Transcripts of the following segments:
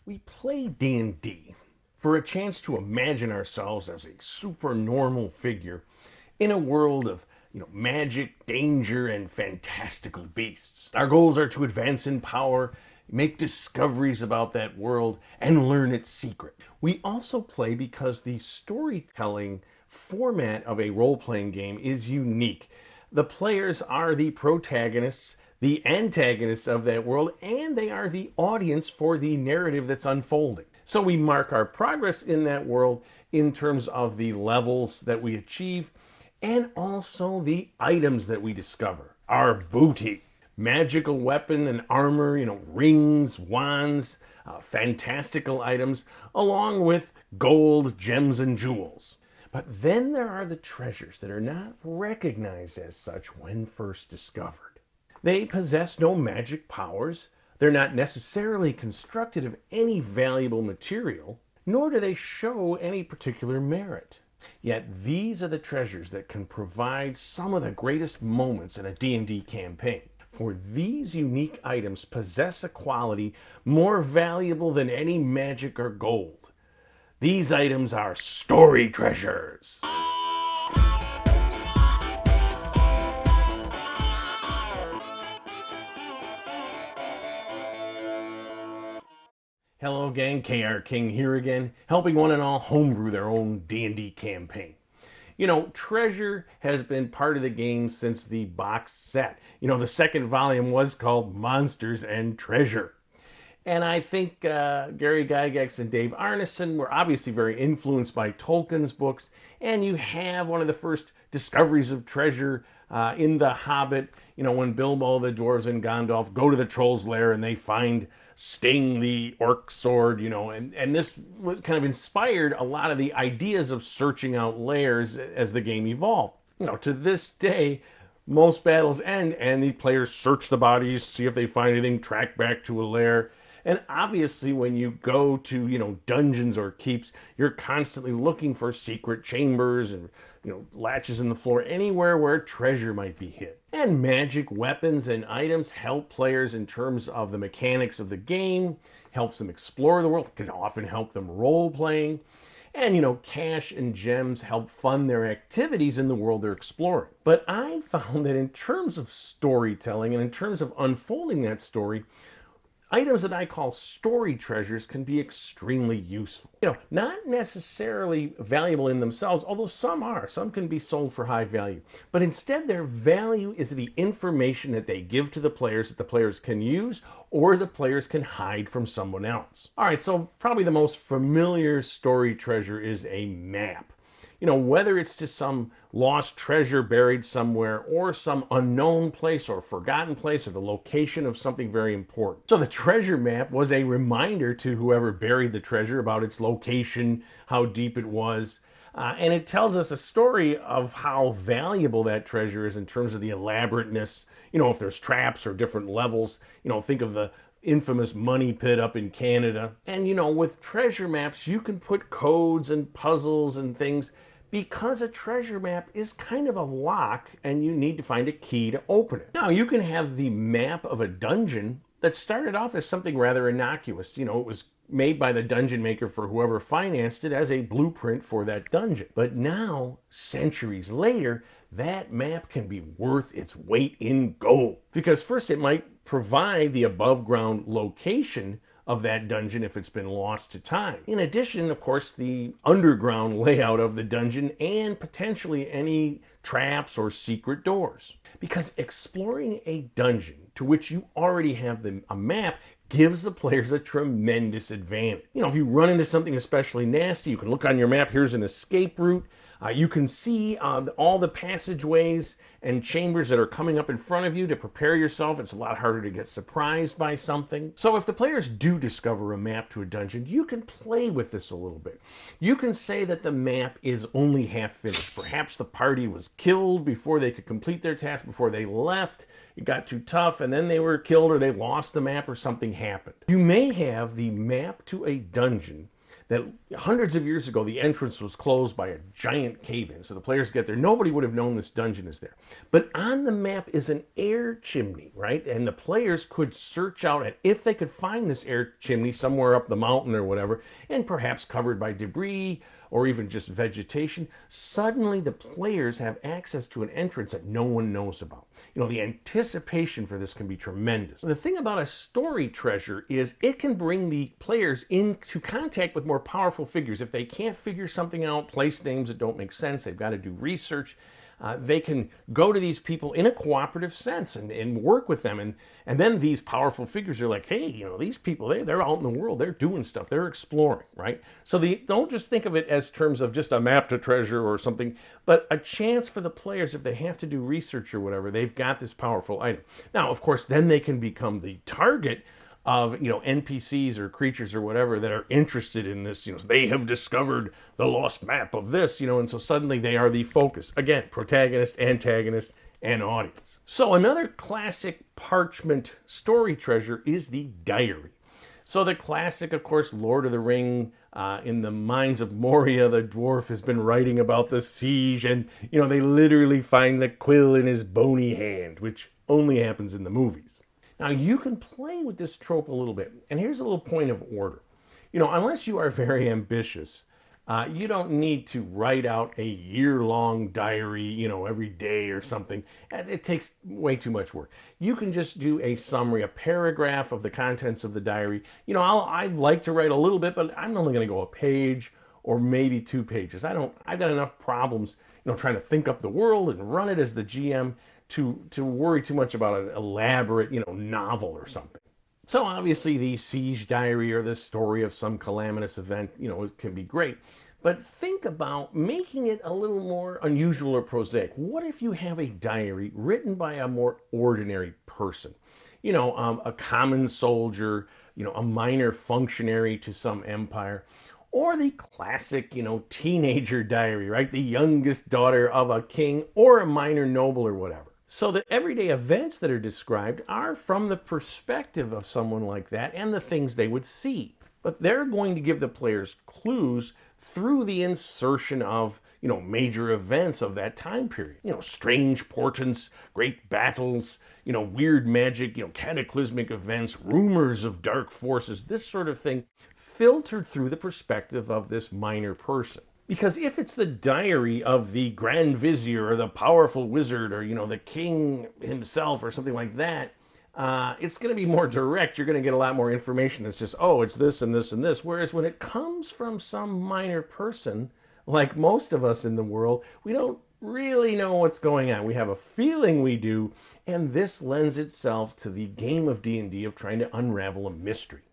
We play D&D for a chance to imagine ourselves as a supernormal figure in a world of magic, danger, and fantastical beasts. Our goals are to advance in power, make discoveries about that world, and learn its secret. We also play because the storytelling format of a role-playing game is unique. The players are the protagonists, the antagonists of that world, and they are the audience for the narrative that's unfolding. So we mark our progress in that world in terms of the levels that we achieve and also the items that we discover. Our booty, magical weapon and armor, rings, wands, fantastical items, along with gold, gems, and jewels. But then there are the treasures that are not recognized as such when first discovered. They possess no magic powers, they're not necessarily constructed of any valuable material, nor do they show any particular merit. Yet these are the treasures that can provide some of the greatest moments in a D&D campaign. For these unique items possess a quality more valuable than any magic or gold. These items are story treasures. Hello gang, KR King here again, helping one and all homebrew their own D&D campaign. Treasure has been part of the game since the box set. The second volume was called Monsters and Treasure. And I think Gary Gygax and Dave Arneson were obviously very influenced by Tolkien's books, and you have one of the first discoveries of treasure in The Hobbit, when Bilbo, the dwarves, and Gandalf go to the troll's lair and they find Sting, the orc sword, and this was kind of inspired a lot of the ideas of searching out lairs as the game evolved. To this day, most battles end and the players search the bodies, see if they find anything, track back to a lair. And obviously when you go to, dungeons or keeps, you're constantly looking for secret chambers and, latches in the floor, anywhere where treasure might be hid. And magic weapons and items help players in terms of the mechanics of the game, helps them explore the world, can often help them role playing. And, cash and gems help fund their activities in the world they're exploring. But I found that in terms of storytelling and in terms of unfolding that story, items that I call story treasures can be extremely useful. Not necessarily valuable in themselves, although some are. Some can be sold for high value. But instead, their value is the information that they give to the players that the players can use or the players can hide from someone else. All right, so probably the most familiar story treasure is a map. Whether it's to some lost treasure buried somewhere or some unknown place or forgotten place or the location of something very important. So the treasure map was a reminder to whoever buried the treasure about its location, how deep it was, and it tells us a story of how valuable that treasure is in terms of the elaborateness, if there's traps or different levels, think of the infamous money pit up in Canada. And with treasure maps, you can put codes and puzzles and things because a treasure map is kind of a lock and you need to find a key to open it. Now, you can have the map of a dungeon that started off as something rather innocuous. It was made by the dungeon maker for whoever financed it as a blueprint for that dungeon. But now, centuries later, that map can be worth its weight in gold. Because first it might provide the above ground location of that dungeon if it's been lost to time. In addition, of course, the underground layout of the dungeon and potentially any traps or secret doors. Because exploring a dungeon to which you already have a map gives the players a tremendous advantage. If you run into something especially nasty, you can look on your map, here's an escape route. You can see all the passageways and chambers that are coming up in front of you to prepare yourself. It's a lot harder to get surprised by something. So if the players do discover a map to a dungeon, you can play with this a little bit. You can say that the map is only half finished. Perhaps the party was killed before they could complete their task, before they left. It got too tough and then they were killed or they lost the map or something happened. You may have the map to a dungeon that hundreds of years ago the entrance was closed by a giant cave-in. So the players get there, nobody would have known this dungeon is there. But on the map is an air chimney, right? And the players could search out, and if they could find this air chimney somewhere up the mountain or whatever, and perhaps covered by debris or even just vegetation, suddenly the players have access to an entrance that no one knows about. You know, the anticipation for this can be tremendous. The thing about a story treasure is it can bring the players into contact with more powerful figures. If they can't figure something out, place names that don't make sense, they've got to do research, they can go to these people in a cooperative sense and work with them. And then these powerful figures are like, hey, you know, these people, they're out in the world, they're doing stuff, they're exploring, right? So don't just think of it as terms of just a map to treasure or something, but a chance for the players, if they have to do research or whatever, they've got this powerful item. Now, of course, then they can become the target of, you know, NPCs or creatures or whatever that are interested in this. You know, they have discovered the lost map of this, you know, and so suddenly they are the focus. Again, protagonist, antagonist, and audience. So another classic parchment story treasure is the diary. So the classic, of course, Lord of the Ring, in the mines of Moria, the dwarf has been writing about the siege, and, you know, they literally find the quill in his bony hand, which only happens in the movies. Now, you can play with this trope a little bit, and here's a little point of order. You know, unless you are very ambitious, you don't need to write out a year-long diary, you know, every day or something. It takes way too much work. You can just do a summary, a paragraph of the contents of the diary. You know, I'd like to write a little bit, but I'm only going to go a page or maybe 2 pages. I've got enough problems, you know, trying to think up the world and run it as the GM to worry too much about an elaborate, you know, novel or something. So obviously the siege diary or the story of some calamitous event, you know, can be great. But think about making it a little more unusual or prosaic. What if you have a diary written by a more ordinary person? You know, a common soldier, you know, a minor functionary to some empire, or the classic, you know, teenager diary, right? The youngest daughter of a king or a minor noble or whatever. So the everyday events that are described are from the perspective of someone like that and the things they would see. But they're going to give the players clues through the insertion of, you know, major events of that time period. You know, strange portents, great battles, you know, weird magic, you know, cataclysmic events, rumors of dark forces, this sort of thing, filtered through the perspective of this minor person. Because if it's the diary of the Grand Vizier or the powerful wizard or, you know, the king himself or something like that, it's going to be more direct. You're going to get a lot more information that's just, oh, it's this and this and this. Whereas when it comes from some minor person, like most of us in the world, we don't really know what's going on. We have a feeling we do, and this lends itself to the game of D&D of trying to unravel a mystery.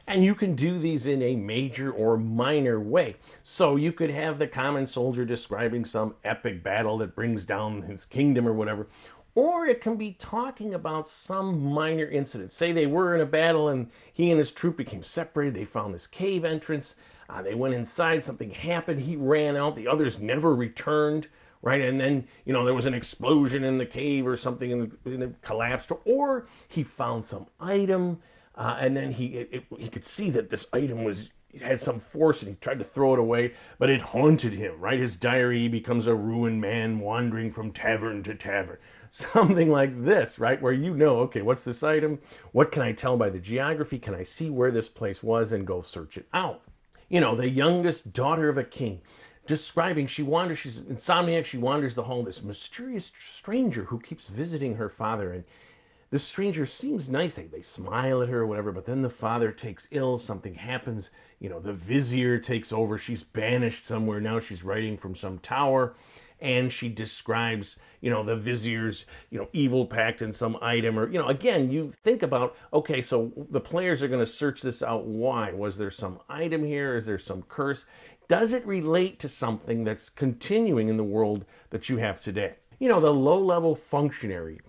And you can do these in a major or minor way. So you could have the common soldier describing some epic battle that brings down his kingdom or whatever. Or it can be talking about some minor incident. Say they were in a battle and he and his troop became separated. They found this cave entrance. They went inside. Something happened. He ran out. The others never returned. Right, and then, you know, there was an explosion in the cave or something and it collapsed. Or he found some item. And then he could see that this item had some force and he tried to throw it away, but it haunted him, right? His diary becomes a ruined man wandering from tavern to tavern. Something like this, right? Where you know, okay, what's this item? What can I tell by the geography? Can I see where this place was and go search it out? You know, the youngest daughter of a king, describing, she's insomniac, she wanders the hall, this mysterious stranger who keeps visiting her father, and this stranger seems nice. They smile at her or whatever, but then the father takes ill. Something happens. You know, the vizier takes over. She's banished somewhere. Now she's writing from some tower. And she describes, you know, the vizier's, you know, evil pact in some item. Or, you know, again, you think about, okay, so the players are going to search this out. Why? Was there some item here? Is there some curse? Does it relate to something that's continuing in the world that you have today? You know, the low-level functionary.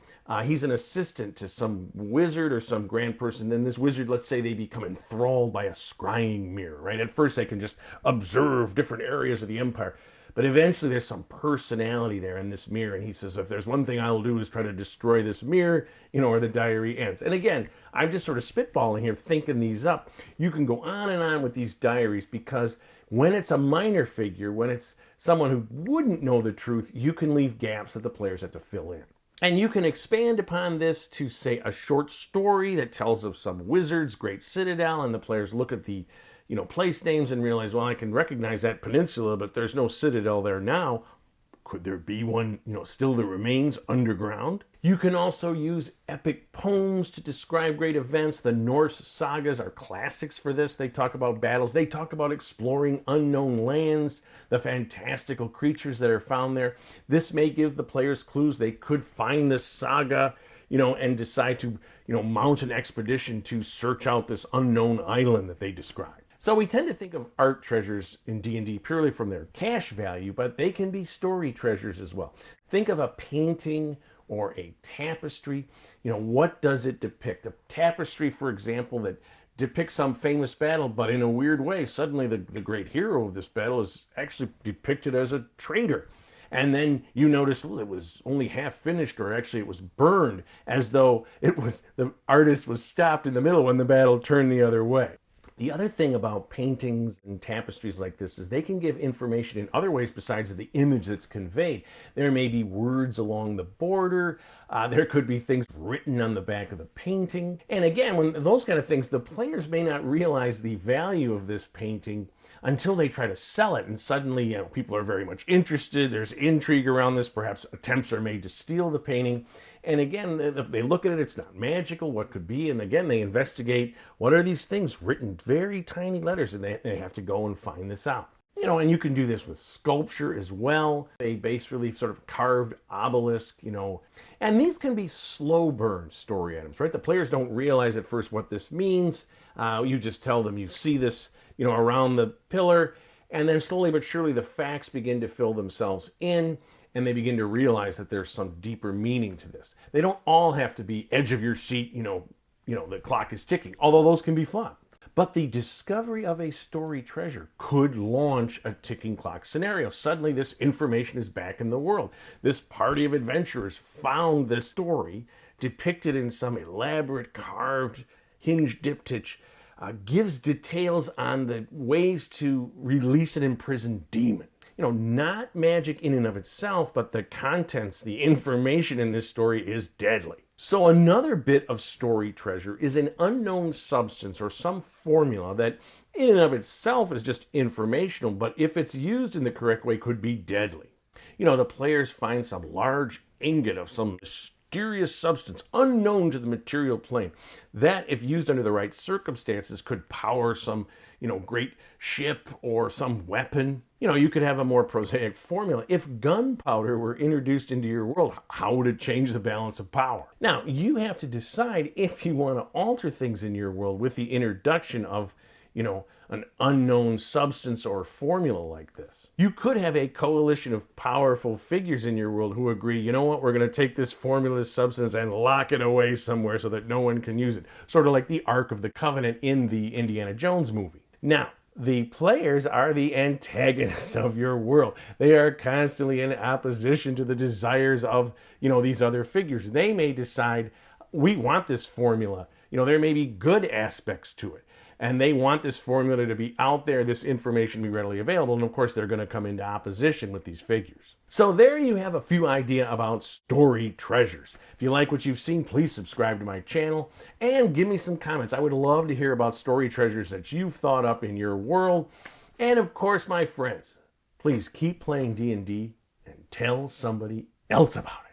He's an assistant to some wizard or some grand person. Then this wizard, let's say they become enthralled by a scrying mirror, right? At first they can just observe different areas of the empire. But eventually there's some personality there in this mirror. And he says, if there's one thing I'll do is try to destroy this mirror, or the diary ends. And again, I'm just sort of spitballing here, thinking these up. You can go on and on with these diaries because when it's a minor figure, when it's someone who wouldn't know the truth, you can leave gaps that the players have to fill in. And you can expand upon this to, say, a short story that tells of some wizard's great citadel, and the players look at the place names and realize, well, I can recognize that peninsula, but there's no citadel there now. Could there be one, still that remains underground? You can also use epic poems to describe great events. The Norse sagas are classics for this. They talk about battles. They talk about exploring unknown lands, the fantastical creatures that are found there. This may give the players clues. They could find this saga, and decide to, mount an expedition to search out this unknown island that they describe. So we tend to think of art treasures in D&D purely from their cash value, but they can be story treasures as well. Think of a painting or a tapestry. What does it depict? A tapestry, for example, that depicts some famous battle, but in a weird way, suddenly the great hero of this battle is actually depicted as a traitor. And then you notice, well, it was only half finished, or actually it was burned, as though the artist was stopped in the middle when the battle turned the other way. The other thing about paintings and tapestries like this is they can give information in other ways besides the image that's conveyed. There may be words along the border. There could be things written on the back of the painting. And again, when those kind of things, the players may not realize the value of this painting until they try to sell it. And suddenly, people are very much interested. There's intrigue around this. Perhaps attempts are made to steal the painting. And again, they look at it, it's not magical, what could be? And again, they investigate, what are these things written, very tiny letters, and they have to go and find this out. And you can do this with sculpture as well, a bas relief sort of carved obelisk, and these can be slow burn story items, right? The players don't realize at first what this means. You just tell them you see this, around the pillar, and then slowly but surely the facts begin to fill themselves in, and they begin to realize that there's some deeper meaning to this. They don't all have to be edge of your seat, the clock is ticking, although those can be fun. But the discovery of a story treasure could launch a ticking clock scenario. Suddenly this information is back in the world. This party of adventurers found this story depicted in some elaborate carved hinged diptych, gives details on the ways to release an imprisoned demon. Not magic in and of itself, but the contents, the information in this story is deadly. So another bit of story treasure is an unknown substance or some formula that in and of itself is just informational, but if it's used in the correct way could be deadly. The players find some large ingot of some mysterious substance unknown to the material plane that, if used under the right circumstances, could power some great ship or some weapon. You could have a more prosaic formula. If gunpowder were introduced into your world, how would it change the balance of power? Now, you have to decide if you want to alter things in your world with the introduction of, an unknown substance or formula like this. You could have a coalition of powerful figures in your world who agree, we're going to take this formula substance and lock it away somewhere so that no one can use it. Sort of like the Ark of the Covenant in the Indiana Jones movie. Now, the players are the antagonists of your world. They are constantly in opposition to the desires of, these other figures. They may decide, we want this formula. There may be good aspects to it. And they want this formula to be out there, this information to be readily available. And of course, they're going to come into opposition with these figures. So there you have a few ideas about story treasures. If you like what you've seen, please subscribe to my channel and give me some comments. I would love to hear about story treasures that you've thought up in your world. And of course, my friends, please keep playing D&D and tell somebody else about it.